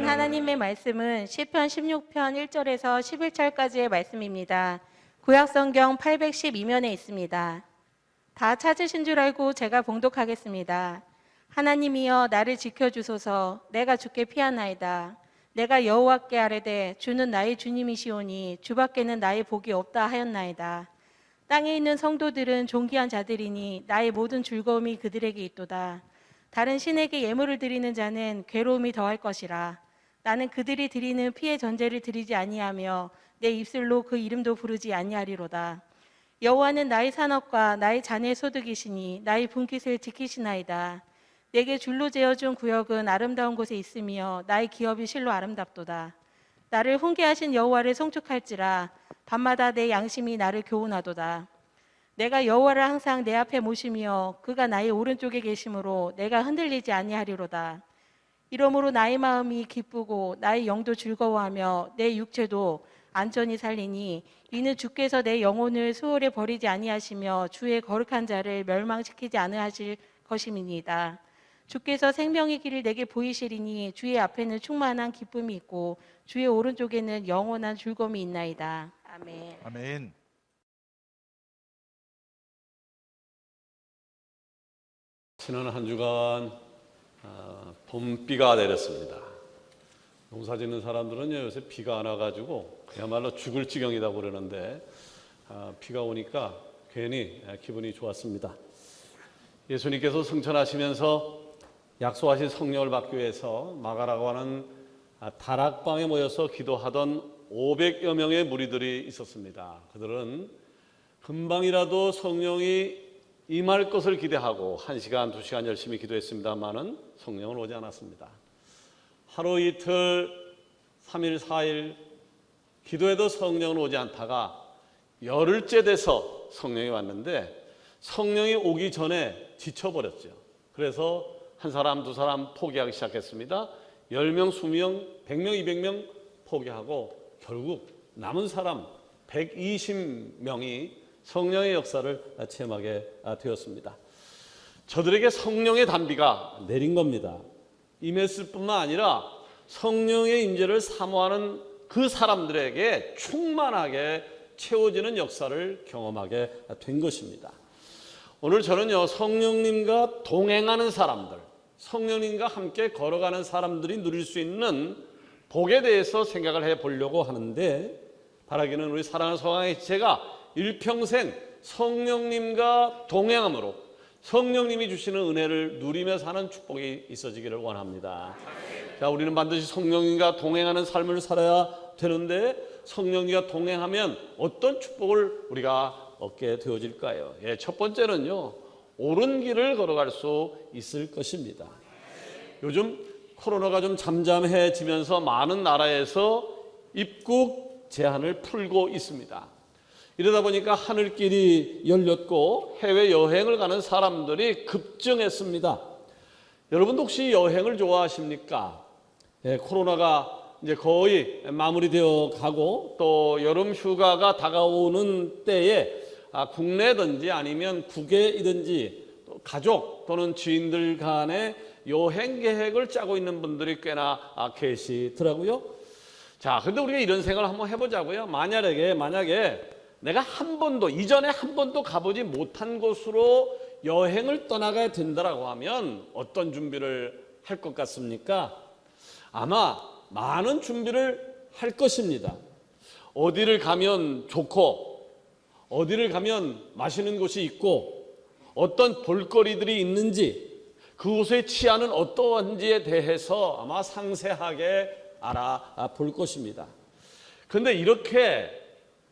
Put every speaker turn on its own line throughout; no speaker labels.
하나님의 말씀은 시편 16편 1절에서 11절까지의 말씀입니다. 구약성경 812면에 있습니다. 다 찾으신 줄 알고 제가 봉독하겠습니다. 하나님이여 나를 지켜주소서. 내가 주께 피하나이다. 내가 여호와께 아뢰되 주는 나의 주님이시오니 주밖에는 나의 복이 없다 하였나이다. 땅에 있는 성도들은 존귀한 자들이니 나의 모든 즐거움이 그들에게 있도다. 다른 신에게 예물을 드리는 자는 괴로움이 더할 것이라. 나는 그들이 드리는 피의 전제를 드리지 아니하며 내 입술로 그 이름도 부르지 아니하리로다. 여호와는 나의 산업과 나의 자네의 소득이시니 나의 분깃을 지키시나이다. 내게 줄로 재어준 구역은 아름다운 곳에 있으며 나의 기업이 실로 아름답도다. 나를 훈계하신 여호와를 송축할지라. 밤마다 내 양심이 나를 교훈하도다. 내가 여호와를 항상 내 앞에 모시며 그가 나의 오른쪽에 계심으로 내가 흔들리지 아니하리로다. 이러므로 나의 마음이 기쁘고 나의 영도 즐거워하며 내 육체도 안전히 살리니 이는 주께서 내 영혼을 수월에 버리지 아니하시며 주의 거룩한 자를 멸망시키지 않으하실 것임이니이다. 주께서 생명의 길을 내게 보이시리니 주의 앞에는 충만한 기쁨이 있고 주의 오른쪽에는 영원한 즐거움이 있나이다. 아멘.
아멘.
지난 한 주간 봄비가 내렸습니다. 농사 짓는 사람들은 요새 비가 안 와가지고 그야말로 죽을 지경이라고 그러는데 비가 오니까 괜히 기분이 좋았습니다. 예수님께서 승천하시면서 약속하신 성령을 받기 위해서 마가라고 하는 다락방에 모여서 기도하던 500여 명의 무리들이 있었습니다. 그들은 금방이라도 성령이 임할 것을 기대하고 1시간, 2시간 열심히 기도했습니다마는 성령은 오지 않았습니다. 하루 이틀, 3일, 4일 기도해도 성령은 오지 않다가 열흘째 돼서 성령이 왔는데 성령이 오기 전에 지쳐버렸죠. 그래서 한 사람, 두 사람 포기하기 시작했습니다. 10명, 20명, 100명, 200명 포기하고 결국 남은 사람 120명이 성령의 역사를 체험하게 되었습니다. 저들에게 성령의 단비가 내린 겁니다. 임했을 뿐만 아니라 성령의 임재를 사모하는 그 사람들에게 충만하게 채워지는 역사를 경험하게 된 것입니다. 오늘 저는요, 성령님과 동행하는 사람들, 성령님과 함께 걸어가는 사람들이 누릴 수 있는 복에 대해서 생각을 해보려고 하는데, 바라기는 우리 사랑하는 성황의 지체가 일평생 성령님과 동행함으로 성령님이 주시는 은혜를 누리며 사는 축복이 있어지기를 원합니다. 자, 우리는 반드시 성령님과 동행하는 삶을 살아야 되는데 성령님과 동행하면 어떤 축복을 우리가 얻게 되어질까요? 첫 번째는요, 옳은 길을 걸어갈 수 있을 것입니다. 요즘 코로나가 좀 잠잠해지면서 많은 나라에서 입국 제한을 풀고 있습니다. 이러다 보니까 하늘길이 열렸고 해외여행을 가는 사람들이 급증했습니다. 여러분도 혹시 여행을 좋아하십니까? 코로나가 이제 거의 마무리되어 가고 또 여름 휴가가 다가오는 때에 국내든지 아니면 국외이든지 또 가족 또는 지인들 간에 여행 계획을 짜고 있는 분들이 꽤나 계시더라고요. 자, 근데 우리가 이런 생각을 한번 해보자고요. 만약에 내가 이전에 한 번도 가보지 못한 곳으로 여행을 떠나가야 된다라고 하면 어떤 준비를 할 것 같습니까? 아마 많은 준비를 할 것입니다. 어디를 가면 좋고, 어디를 가면 맛있는 곳이 있고, 어떤 볼거리들이 있는지, 그곳의 치안은 어떠한지에 대해서 아마 상세하게 알아볼 것입니다. 그런데 이렇게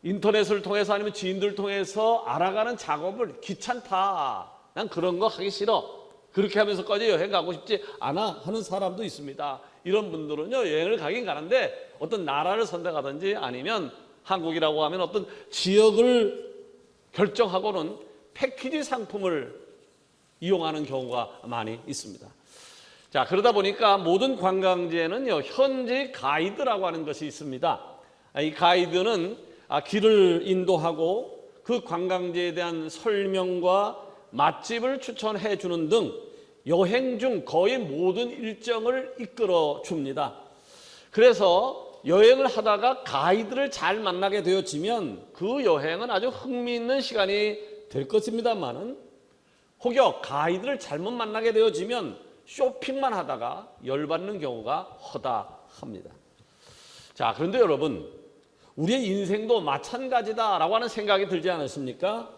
인터넷을 통해서 아니면 지인들 통해서 알아가는 작업을 귀찮다, 난 그런 거 하기 싫어, 그렇게 하면서까지 여행 가고 싶지 않아 하는 사람도 있습니다. 이런 분들은요, 여행을 가긴 가는데 어떤 나라를 선택하든지 아니면 한국이라고 하면 어떤 지역을 결정하고는 패키지 상품을 이용하는 경우가 많이 있습니다. 자, 그러다 보니까 모든 관광지에는요, 현지 가이드라고 하는 것이 있습니다. 이 가이드는 길을 인도하고 그 관광지에 대한 설명과 맛집을 추천해 주는 등 여행 중 거의 모든 일정을 이끌어 줍니다. 그래서 여행을 하다가 가이드를 잘 만나게 되어지면 그 여행은 아주 흥미있는 시간이 될 것입니다만은, 혹여 가이드를 잘못 만나게 되어지면 쇼핑만 하다가 열받는 경우가 허다합니다. 자, 그런데 여러분, 우리의 인생도 마찬가지다라고 하는 생각이 들지 않으십니까?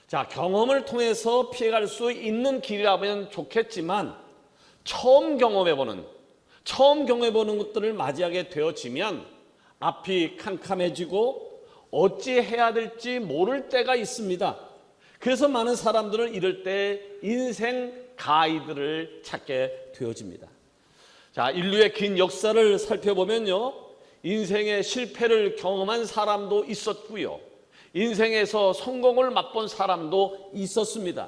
자, 경험을 통해서 피해갈 수 있는 길이라면 좋겠지만 처음 경험해보는 것들을 맞이하게 되어지면 앞이 캄캄해지고 어찌해야 될지 모를 때가 있습니다. 그래서 많은 사람들은 이럴 때 인생 가이드를 찾게 되어집니다. 자, 인류의 긴 역사를 살펴보면요, 인생의 실패를 경험한 사람도 있었고요, 인생에서 성공을 맛본 사람도 있었습니다.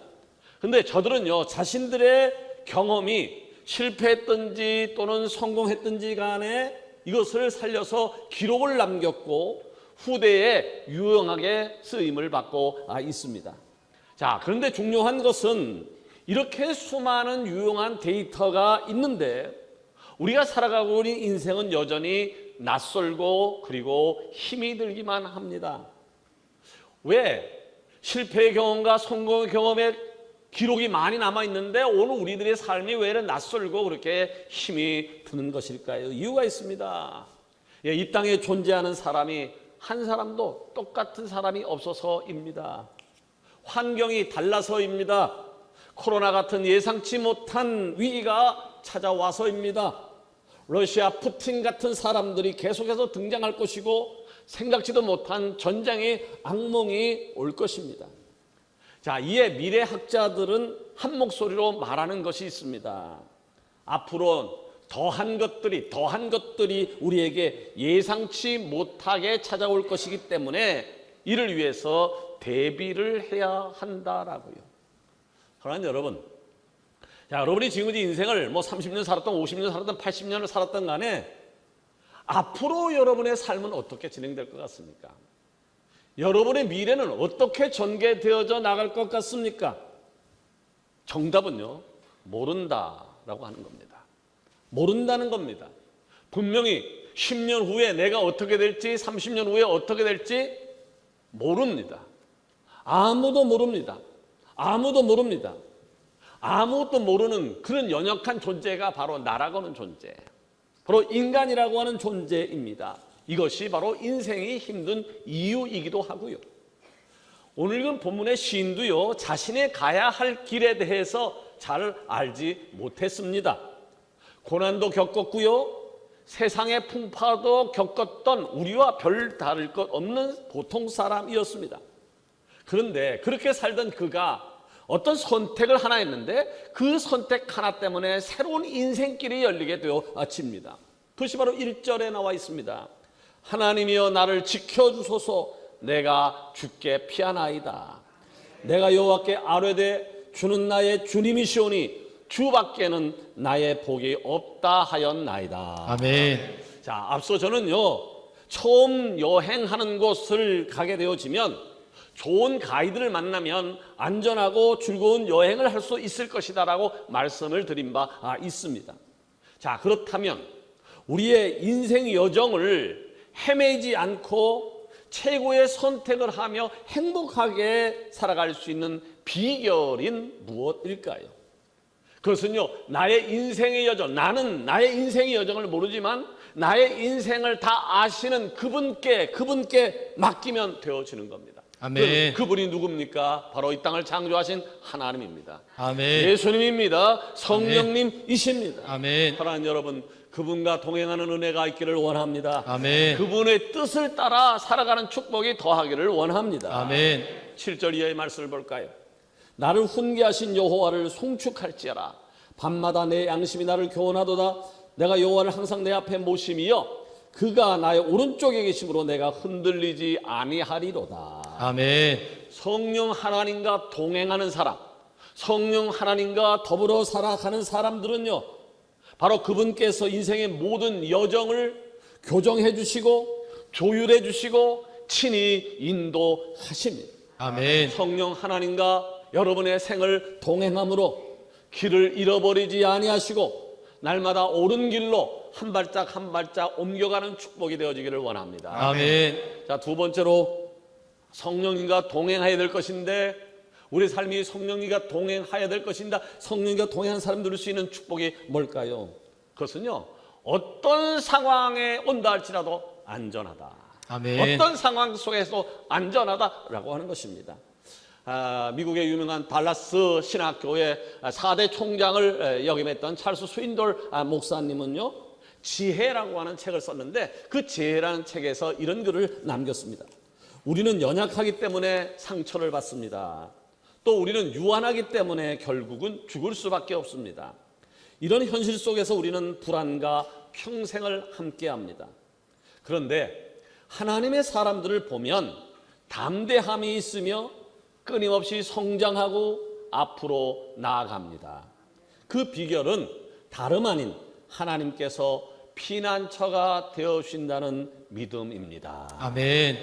근데 저들은요, 자신들의 경험이 실패했든지 또는 성공했든지 간에 이것을 살려서 기록을 남겼고 후대에 유용하게 쓰임을 받고 있습니다. 자, 그런데 중요한 것은 이렇게 수많은 유용한 데이터가 있는데 우리가 살아가고 있는 인생은 여전히 낯설고 그리고 힘이 들기만 합니다. 왜? 실패의 경험과 성공의 경험에 기록이 많이 남아있는데 오늘 우리들의 삶이 왜 이렇게 낯설고 그렇게 힘이 드는 것일까요? 이유가 있습니다. 이 땅에 존재하는 사람이 한 사람도 똑같은 사람이 없어서입니다. 환경이 달라서입니다. 코로나 같은 예상치 못한 위기가 찾아와서입니다. 러시아 푸틴 같은 사람들이 계속해서 등장할 것이고 생각지도 못한 전쟁의 악몽이 올 것입니다. 자, 이에 미래학자들은 한 목소리로 말하는 것이 있습니다. 앞으로 더한 것들이 우리에게 예상치 못하게 찾아올 것이기 때문에 이를 위해서 대비를 해야 한다라고요. 그러나 여러분, 자, 여러분이 지금까지 인생을 30년 살았던 50년 살았던 80년을 살았던 간에 앞으로 여러분의 삶은 어떻게 진행될 것 같습니까? 여러분의 미래는 어떻게 전개되어져 나갈 것 같습니까? 정답은요, 모른다라고 하는 겁니다. 모른다는 겁니다. 분명히 10년 후에 내가 어떻게 될지, 30년 후에 어떻게 될지 모릅니다. 아무도 모릅니다. 아무도 모릅니다. 아무것도 모르는 그런 연약한 존재가 바로 나라고 하는 존재, 바로 인간이라고 하는 존재입니다. 이것이 바로 인생이 힘든 이유이기도 하고요. 오늘 읽은 본문의 시인도요, 자신의 가야 할 길에 대해서 잘 알지 못했습니다. 고난도 겪었고요, 세상의 풍파도 겪었던 우리와 별 다를 것 없는 보통 사람이었습니다. 그런데 그렇게 살던 그가 어떤 선택을 하나 했는데 그 선택 하나 때문에 새로운 인생길이 열리게 되어집니다. 그것이 바로 1절에 나와 있습니다. 하나님이여 나를 지켜주소서, 내가 주께 피하나이다. 내가 여호와께 아뢰되 주는 나의 주님이시오니 주밖에는 나의 복이 없다 하였나이다.
아멘.
자, 앞서 저는요, 처음 여행하는 곳을 가게 되어지면 좋은 가이드를 만나면 안전하고 즐거운 여행을 할 수 있을 것이다라고 말씀을 드린 바 있습니다. 자, 그렇다면 우리의 인생 여정을 헤매지 않고 최고의 선택을 하며 행복하게 살아갈 수 있는 비결인 무엇일까요? 그것은요, 나의 인생의 여정, 나는 나의 인생의 여정을 모르지만 나의 인생을 다 아시는 그분께 맡기면 되어지는 겁니다.
아멘.
그분이 누굽니까? 바로 이 땅을 창조하신 하나님입니다.
아멘.
예수님입니다. 성령님이십니다.
아멘.
사랑하는 여러분, 그분과 동행하는 은혜가 있기를 원합니다.
아멘.
그분의 뜻을 따라 살아가는 축복이 더하기를 원합니다.
아멘.
7절 이하의 말씀을 볼까요? 나를 훈계하신 여호와를 송축할지어라. 밤마다 내 양심이 나를 교훈하도다. 내가 여호와를 항상 내 앞에 모심이여 그가 나의 오른쪽에 계심으로 내가 흔들리지 아니하리로다.
아멘.
성령 하나님과 동행하는 사람, 성령 하나님과 더불어 살아가는 사람들은요, 바로 그분께서 인생의 모든 여정을 교정해 주시고 조율해 주시고 친히 인도하십니다.
아멘.
성령 하나님과 여러분의 생을 동행함으로 길을 잃어버리지 아니하시고 날마다 옳은 길로 한 발짝 한 발짝 옮겨가는 축복이 되어지기를 원합니다.
아멘.
자, 두 번째로 성령님과 동행해야 될 것인데, 우리 삶이 성령님과 동행해야 될 것인데, 성령님과 동행한 사람 누릴 수 있는 축복이 뭘까요? 그것은요, 어떤 상황에 온다 할지라도 안전하다.
아멘.
어떤 상황 속에서 안전하다라고 하는 것입니다. 미국의 유명한 달라스 신학교의 4대 총장을 역임했던 찰스 스윈돌 목사님은요, 지혜라고 하는 책을 썼는데, 그 지혜라는 책에서 이런 글을 남겼습니다. 우리는 연약하기 때문에 상처를 받습니다. 또 우리는 유한하기 때문에 결국은 죽을 수밖에 없습니다. 이런 현실 속에서 우리는 불안과 평생을 함께합니다. 그런데 하나님의 사람들을 보면 담대함이 있으며 끊임없이 성장하고 앞으로 나아갑니다. 그 비결은 다름 아닌 하나님께서 피난처가 되어주신다는 믿음입니다.
아멘.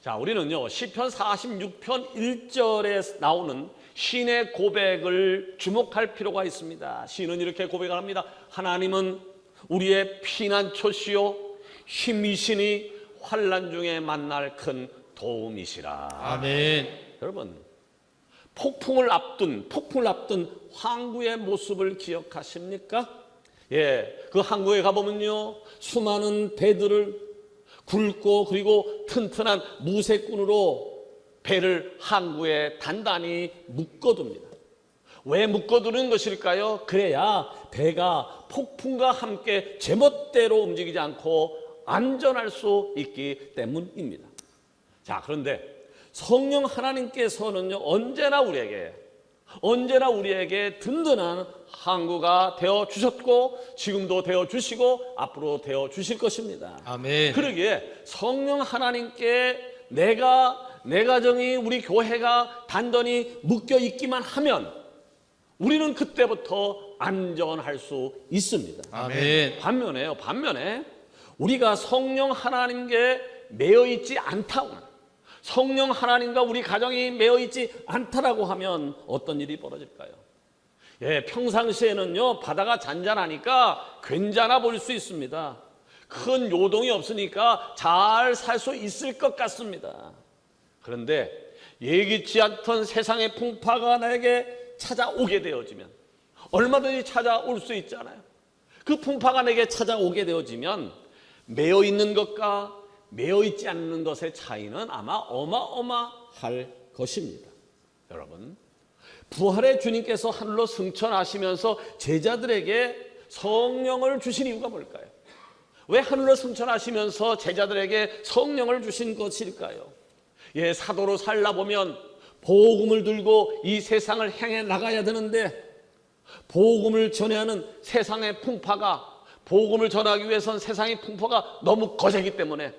자, 우리는요, 시편 46편 1절에 나오는 시인의 고백을 주목할 필요가 있습니다. 시인은 이렇게 고백을 합니다. 하나님은 우리의 피난처시요 힘이시니 환난 중에 만날 큰 도움이시라.
아멘.
여러분, 폭풍을 앞둔 항구의 모습을 기억하십니까? 예, 그 항구에 가보면요, 수많은 배들을 굵고 그리고 튼튼한 무쇠끈으로 배를 항구에 단단히 묶어둡니다. 왜 묶어두는 것일까요? 그래야 배가 폭풍과 함께 제멋대로 움직이지 않고 안전할 수 있기 때문입니다. 자, 그런데 성령 하나님께서는요, 언제나 우리에게 든든한 항구가 되어 주셨고, 지금도 되어 주시고 앞으로 되어 주실 것입니다.
아멘.
그러기에 성령 하나님께 내 가정이, 우리 교회가 단단히 묶여 있기만 하면 우리는 그때부터 안전할 수 있습니다.
아멘.
반면에 우리가 성령 하나님께 매여 있지 않다고, 성령 하나님과 우리 가정이 매여 있지 않다라고 하면 어떤 일이 벌어질까요? 예, 평상시에는요, 바다가 잔잔하니까 괜찮아 보일 수 있습니다. 큰 요동이 없으니까 잘 살 수 있을 것 같습니다. 그런데 예기치 않던 세상의 풍파가 나에게 찾아오게 되어지면, 얼마든지 찾아올 수 있잖아요. 그 풍파가 내게 찾아오게 되어지면 매여 있는 것과 매여 있지 않는 것의 차이는 아마 어마어마할 것입니다. 여러분, 부활의 주님께서 하늘로 승천하시면서 제자들에게 성령을 주신 이유가 뭘까요? 왜 하늘로 승천하시면서 제자들에게 성령을 주신 것일까요? 예, 사도로 살다 보면 복음을 들고 이 세상을 향해 나가야 되는데, 복음을 전해하는 세상의 풍파가, 복음을 전하기 위해선 세상의 풍파가 너무 거세기 때문에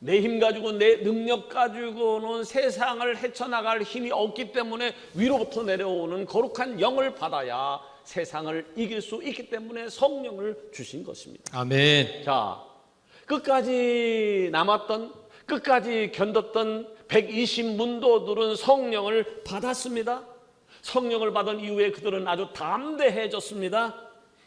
내 힘 가지고, 내 능력 가지고는 세상을 헤쳐나갈 힘이 없기 때문에 위로부터 내려오는 거룩한 영을 받아야 세상을 이길 수 있기 때문에 성령을 주신 것입니다.
아멘.
자, 끝까지 남았던, 끝까지 견뎠던 120문도들은 성령을 받았습니다. 성령을 받은 이후에 그들은 아주 담대해졌습니다.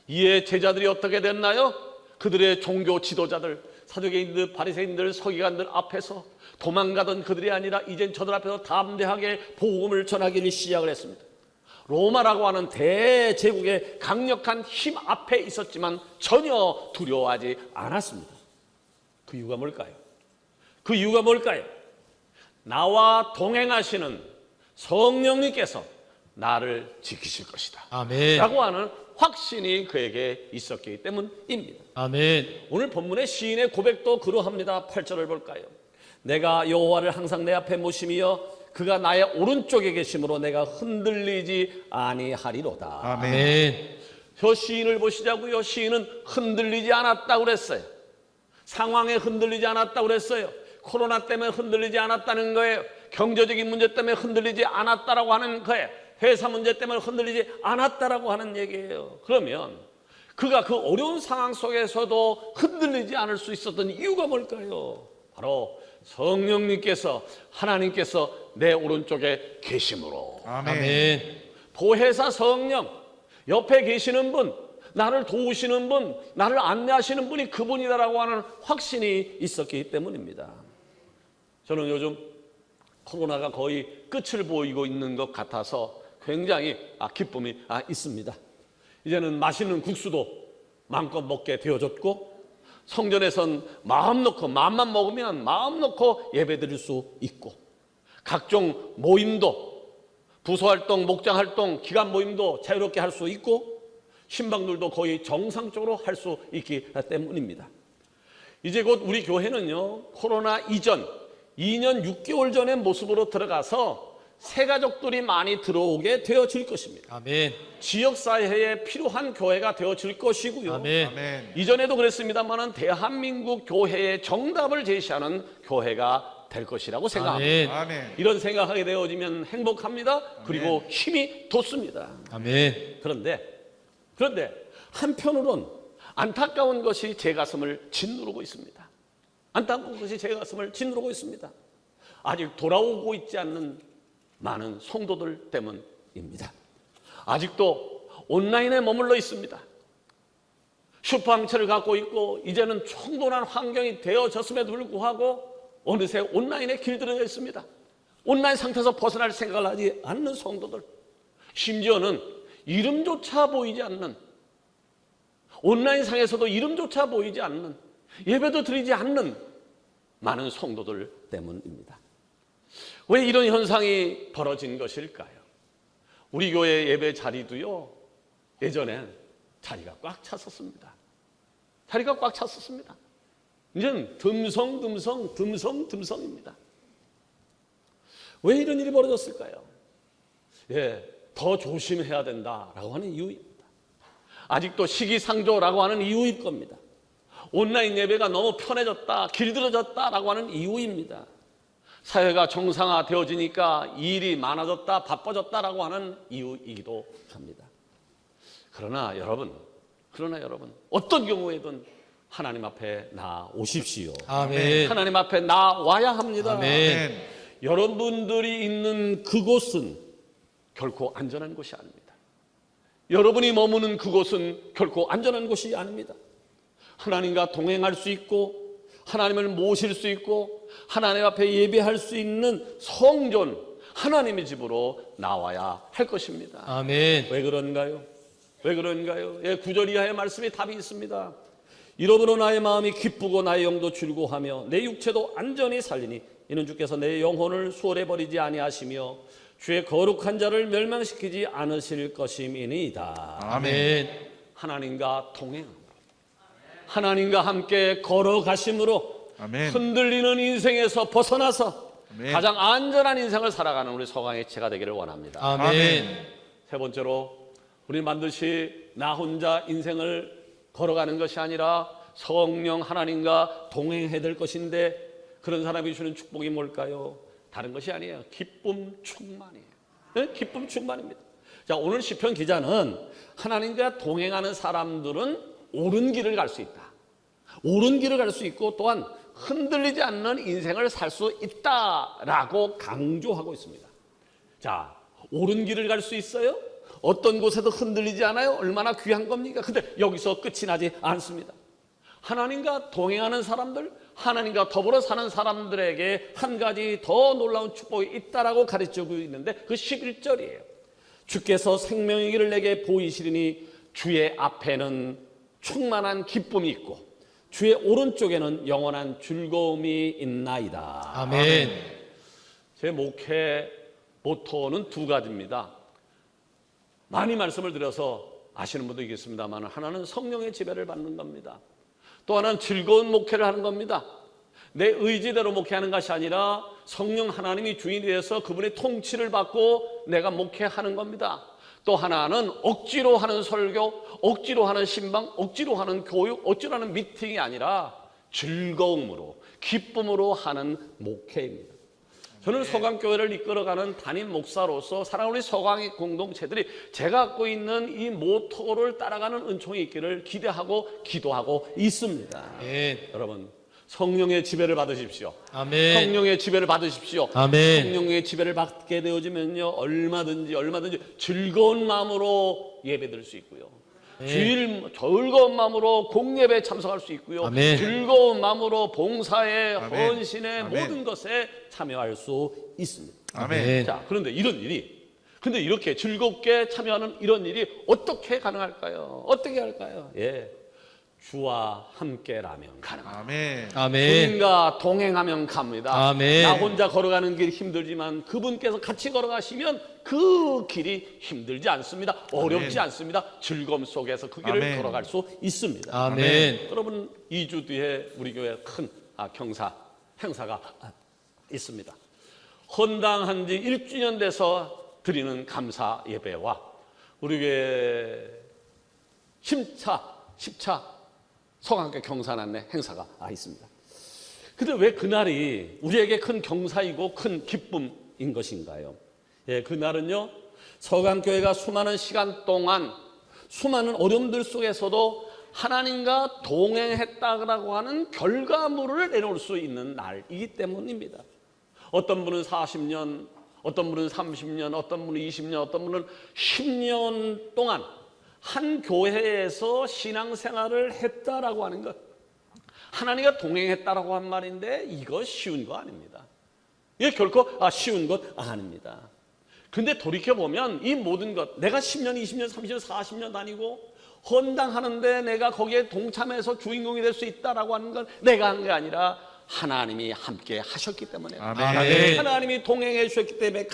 이에 제자들이 어떻게 됐나요? 그들의 종교 지도자들, 사두개인들, 바리새인들, 서기관들 앞에서 도망가던 그들이 아니라 이젠 저들 앞에서 담대하게 복음을 전하기를 시작을 했습니다. 로마라고 하는 대제국의 강력한 힘 앞에 있었지만 전혀 두려워하지 않았습니다. 그 이유가 뭘까요? 나와 동행하시는 성령님께서 나를 지키실 것이다.
아멘.
라고 하는 확신이 그에게 있었기 때문입니다.
아멘.
오늘 본문의 시인의 고백도 그러합니다. 8절을 볼까요? 내가 여호와를 항상 내 앞에 모심이여 그가 나의 오른쪽에 계심으로 내가 흔들리지 아니하리로다.
아멘.
저 시인을 보시자고요. 시인은 흔들리지 않았다고 그랬어요. 상황에 흔들리지 않았다고 그랬어요. 코로나 때문에 흔들리지 않았다는 거예요. 경제적인 문제 때문에 흔들리지 않았다라고 하는 거예요. 회사 문제 때문에 흔들리지 않았다라고 하는 얘기예요. 그러면 그가 그 어려운 상황 속에서도 흔들리지 않을 수 있었던 이유가 뭘까요? 바로 성령님께서, 하나님께서 내 오른쪽에 계심으로.
아멘.
보혜사 성령, 옆에 계시는 분, 나를 도우시는 분, 나를 안내하시는 분이 그분이다라고 하는 확신이 있었기 때문입니다. 저는 요즘 코로나가 거의 끝을 보이고 있는 것 같아서 굉장히 기쁨이 있습니다. 이제는 맛있는 국수도 마음껏 먹게 되어졌고, 성전에선 마음 놓고, 마음만 먹으면 마음 놓고 예배 드릴 수 있고, 각종 모임도, 부서활동, 목장활동, 기관 모임도 자유롭게 할 수 있고, 신방들도 거의 정상적으로 할 수 있기 때문입니다. 이제 곧 우리 교회는요, 코로나 이전 2년 6개월 전의 모습으로 들어가서 새가족들이 많이 들어오게 되어질 것입니다.
아멘.
지역사회에 필요한 교회가 되어질 것이고요.
아멘.
아멘.
이전에도 그랬습니다만 대한민국 교회의 정답을 제시하는 교회가 될 것이라고 생각합니다.
아멘.
아멘.
이런 생각하게 되어지면 행복합니다. 그리고 힘이 돋습니다.
아멘.
그런데 한편으론 안타까운 것이 제 가슴을 짓누르고 있습니다. 안타까운 것이 제 가슴을 짓누르고 있습니다. 아직 돌아오고 있지 않는 많은 성도들 때문입니다. 아직도 온라인에 머물러 있습니다. 슈퍼항체를 갖고 있고 이제는 충분한 환경이 되어졌음에도 불구하고 어느새 온라인에 길들여져 있습니다. 온라인 상태에서 벗어날 생각을 하지 않는 성도들, 심지어는 이름조차 보이지 않는, 온라인 상에서도 이름조차 보이지 않는, 예배도 드리지 않는 많은 성도들 때문입니다. 왜 이런 현상이 벌어진 것일까요? 우리 교회 예배 자리도요, 예전엔 자리가 꽉 찼었습니다. 자리가 꽉 찼었습니다. 이제는 듬성입니다. 왜 이런 일이 벌어졌을까요? 더 조심해야 된다라고 하는 이유입니다. 아직도 시기상조라고 하는 이유일 겁니다. 온라인 예배가 너무 편해졌다, 길들여졌다라고 하는 이유입니다. 사회가 정상화되어지니까 일이 많아졌다, 바빠졌다라고 하는 이유이기도 합니다. 그러나 여러분, 어떤 경우에든 하나님 앞에 나오십시오.
아멘.
하나님 앞에 나와야 합니다.
아멘.
여러분들이 있는 그곳은 결코 안전한 곳이 아닙니다. 여러분이 머무는 그곳은 결코 안전한 곳이 아닙니다. 하나님과 동행할 수 있고, 하나님을 모실 수 있고, 하나님 앞에 예배할 수 있는 성전, 하나님의 집으로 나와야 할 것입니다.
아멘.
왜 그런가요? 9절 이하의 말씀에 답이 있습니다. 이러므로 나의 마음이 기쁘고 나의 영도 즐거워하며 내 육체도 안전히 살리니 이는 주께서 내 영혼을 수월해 버리지 아니하시며 주의 거룩한 자를 멸망시키지 않으실 것임이니이다.
아멘.
하나님과 동행함으로, 하나님과 함께 걸어가심으로
아멘.
흔들리는 인생에서 벗어나서
아멘.
가장 안전한 인생을 살아가는 우리 서강의 제가 되기를 원합니다.
아멘.
세 번째로, 우리 반드시 나 혼자 인생을 걸어가는 것이 아니라 성령 하나님과 동행해야 될 것인데, 그런 사람이 주는 축복이 뭘까요? 다른 것이 아니에요. 기쁨 충만이에요. 네? 기쁨 충만입니다. 자, 오늘 시편 기자는 하나님과 동행하는 사람들은 옳은 길을 갈 수 있다. 옳은 길을 갈 수 있고 또한 흔들리지 않는 인생을 살 수 있다라고 강조하고 있습니다. 자, 옳은 길을 갈 수 있어요? 어떤 곳에도 흔들리지 않아요? 얼마나 귀한 겁니까? 근데 여기서 끝이 나지 않습니다. 하나님과 동행하는 사람들, 하나님과 더불어 사는 사람들에게 한 가지 더 놀라운 축복이 있다라고 가르치고 있는데, 그 11절이에요. 주께서 생명의 길을 내게 보이시리니 주의 앞에는 충만한 기쁨이 있고 주의 오른쪽에는 영원한 즐거움이 있나이다.
아멘.
제 목회 모토는 두 가지입니다. 많이 말씀을 드려서 아시는 분도 있겠습니다만, 하나는 성령의 지배를 받는 겁니다. 또 하나는 즐거운 목회를 하는 겁니다. 내 의지대로 목회하는 것이 아니라 성령 하나님이 주인이 되어서 그분의 통치를 받고 내가 목회하는 겁니다. 또 하나는 억지로 하는 설교, 억지로 하는 신방, 억지로 하는 교육, 억지로 하는 미팅이 아니라 즐거움으로, 기쁨으로 하는 목회입니다. 저는 서강교회를 이끌어가는 담임 목사로서 사랑하는 우리 서강의 공동체들이 제가 갖고 있는 이 모토를 따라가는 은총이 있기를 기대하고 기도하고 있습니다.
아멘.
여러분, 성령의 지배를 받으십시오.
아멘.
성령의 지배를 받으십시오.
아멘.
성령의 지배를 받게 되어지면요, 얼마든지 즐거운 마음으로 예배드릴 수 있고요, 주일 즐거운 마음으로 공예배에 참석할 수 있고요.
아멘.
즐거운 마음으로 봉사에
아멘.
헌신에
아멘.
모든 것에 참여할 수 있습니다.
아멘.
자, 그런데 이런 일이, 근데 이렇게 즐겁게 참여하는 이런 일이 어떻게 가능할까요? 어떻게 할까요? 예, 주와 함께라면 가능합니다.
아멘.
아멘.
주님과 동행하면 갑니다.
아멘.
나 혼자 걸어가는 길 힘들지만 그분께서 같이 걸어가시면 그 길이 힘들지 않습니다. 어렵지 않습니다. 즐거움 속에서 그 길을
아멘.
걸어갈 수 있습니다.
아멘.
여러분, 2주 뒤에 우리 교회 큰 경사 행사가 있습니다. 헌당한 지 1주년 돼서 드리는 감사 예배와 우리 교회 10차 서강교 경사난내 행사가 있습니다. 근데 왜 그날이 우리에게 큰 경사이고 큰 기쁨인 것인가요? 예, 그날은요, 서강교회가 수많은 시간 동안 수많은 어려움들 속에서도 하나님과 동행했다고 하는 결과물을 내놓을 수 있는 날이기 때문입니다. 어떤 분은 40년, 어떤 분은 30년, 어떤 분은 20년, 어떤 분은 10년 동안 한 교회에서 신앙생활을 했다라고 하는 것, 하나님과 동행했다라고 한 말인데 이거 쉬운 거 아닙니다. 이게 결코 쉬운 것 아닙니다. 근데 돌이켜보면 이 모든 것, 내가 10년, 20년, 30년, 40년 다니고 헌당하는데 내가 거기에 동참해서 주인공이 될 수 있다라고 하는 건 내가 한 게 아니라 하나님이 함께 하셨기 때문에,
아멘.
하나님이 동행해 주셨기 때문에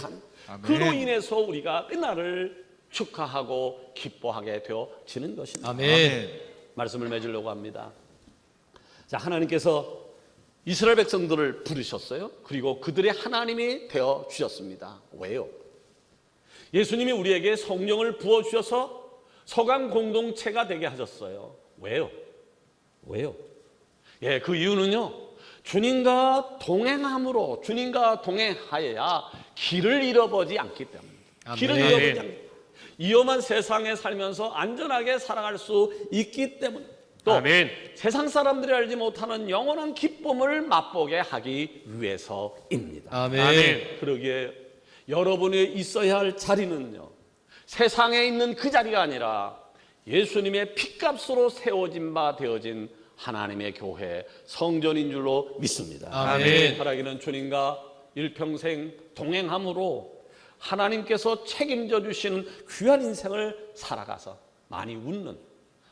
아멘.
그로 인해서 우리가 그날을 축하하고 기뻐하게 되어지는 것입니다.
아멘.
말씀을 맺으려고 합니다. 자, 하나님께서 이스라엘 백성들을 부르셨어요. 그리고 그들의 하나님이 되어 주셨습니다. 왜요? 예수님이 우리에게 성령을 부어 주셔서 서강 공동체가 되게 하셨어요. 왜요? 왜요? 예, 그 이유는요, 주님과 동행함으로, 주님과 동행하여야 길을 잃어버리지 않기 때문입니다. 길을
아멘.
잃어버리지 않기, 위험한 세상에 살면서 안전하게 살아갈 수 있기 때문, 또
아멘.
세상 사람들이 알지 못하는 영원한 기쁨을 맛보게 하기 위해서입니다.
아멘.
그러기에 여러분이 있어야 할 자리는요, 세상에 있는 그 자리가 아니라 예수님의 피값으로 세워진 바 되어진 하나님의 교회 성전인 줄로 믿습니다.
아멘.
살아기는 주님과 일평생 동행함으로 하나님께서 책임져 주시는 귀한 인생을 살아가서 많이 웃는,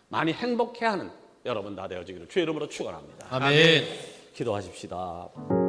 많이 행복해하는 여러분 다 되어지기를 주의 이름으로 축원합니다.
아멘.
기도하십시다.